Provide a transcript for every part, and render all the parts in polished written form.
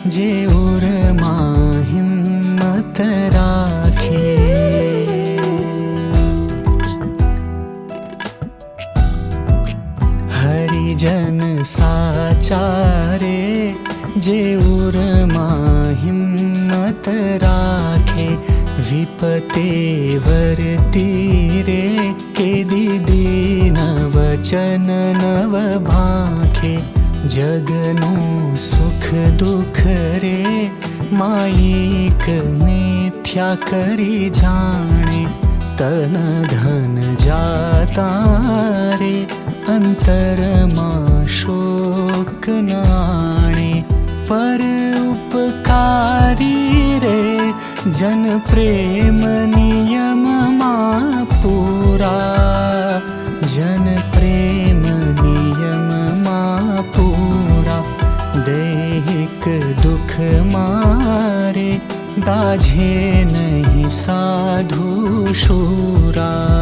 जे उરમાં હિંમત રાખે. હરિજન સાચા રે જે ઉરમાં હિંમત રાખે. વિપતે વર્તી રે કે દીદી વચન નવ ભાખે. જગનું સુખ દુઃખ રે માઈક મિથ્યા કરી જાણે. તન ધન જાતા રે અંતરમાં શોક નાણે. પર ઉપકારી રે જન પ્રેમ નિયમમાં પૂરા. જન પ્રેમ નિયમમાં પૂરા. દૈહિક દુઃખ મારે દાઝે નહીં સાધુ શૂરા.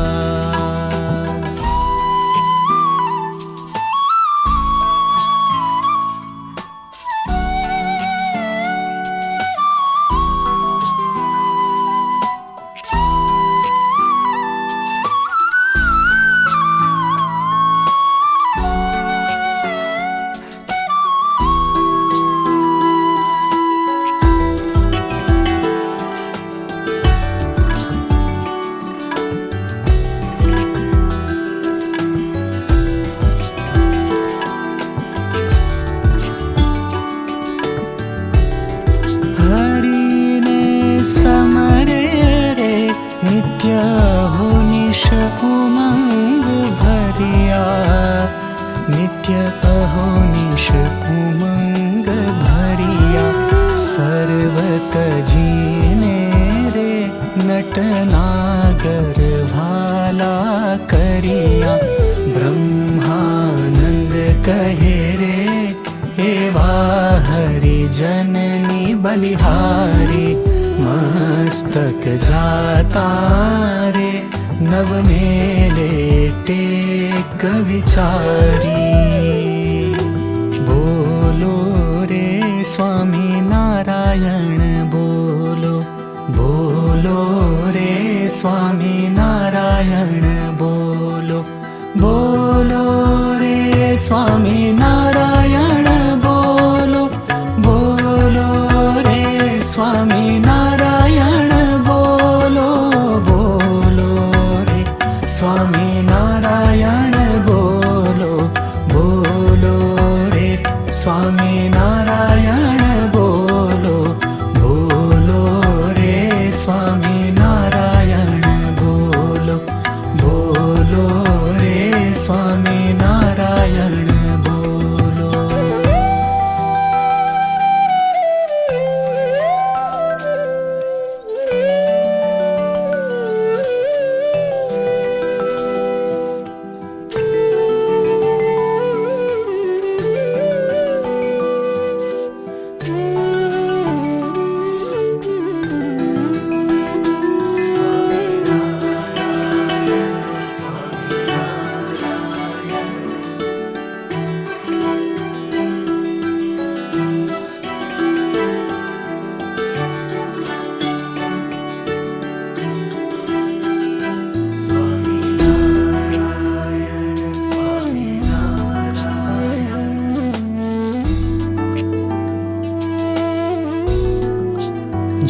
સમરે રે નિત્ય હો નિશ ઉમંગ ભરિયા. નિત્ય અહો નિશ ઉમંગ ભરિયા. સર્વત જીને રે નટનાગર ભાલા કર્યા. બ્રહ્માનંદ કહે રે એવા હરિજનની બલિહારી. મસ્તક જાતા રે નવને ટેક વિચારી. બોલો રે સ્વામી નારાયણ બોલો. બોલો રે સ્વામી નારાયણ બોલો. બોલો રે સ્વામી નારાયણ બોલો. બોલો રે સ્વામી નારાયણ બોલો. બોલો રે સ્વામી નારાયણ બોલો. બોલો રે સ્વામી નારાયણ બોલો. બોલો રે સ્વામી નારાયણ બોલો. બોલો રે સ્વામી નારાયણ બોલો.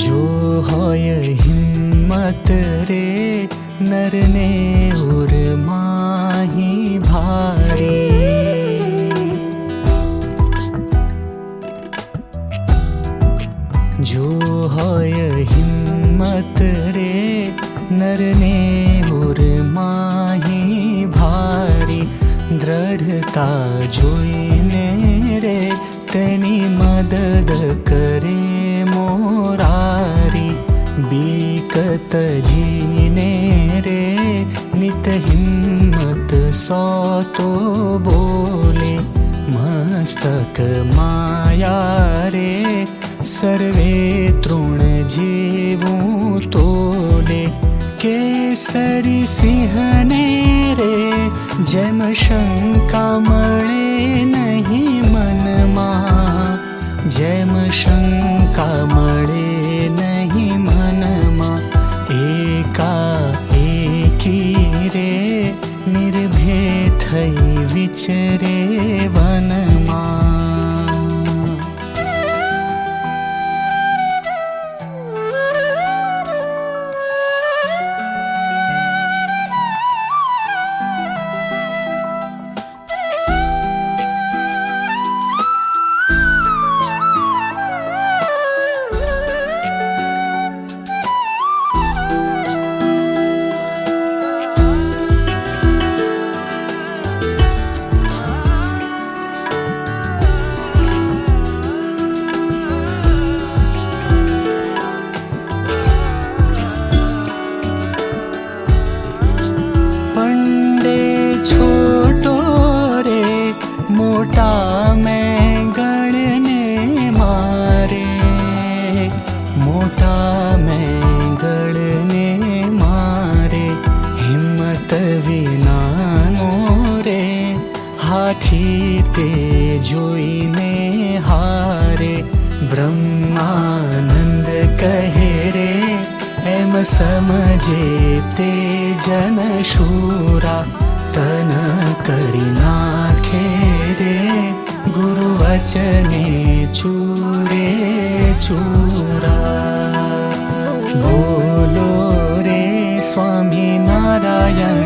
જો હોય હિંમત રે નરને ઉરમાહી ભારી. જો હોય હિંમત રે નરને ઉરમાહી ભારી. દ્રઢતા જોઈને રે તેની મદદ કરે મોરારી. બીકત જીને રે નિત હિંમત સો તો બોલે. મસ્તક માયા રે સર્વે તૃણ જેવું તોલે. કેસરી સિંહને રે જેમ શંકા મળે નહીં મનમાં. જેમ શંકા મળે નહીં મનમાં, એકાએકી રે નિર્ભે થઈ વિચરે વનમાં. મોટા મેંગણને મારે, મોટા મેંગણને મારે, હિંમત વિનાનો રે, હાથી તે જોઈને હારે. બ્રહ્માનંદ કહે રે એમ સમજે તે જન શૂરા, તન કરી નાખે રે ગુરુ વચને ચૂરે ચૂરા. બોલો રે સ્વામી નારાયણ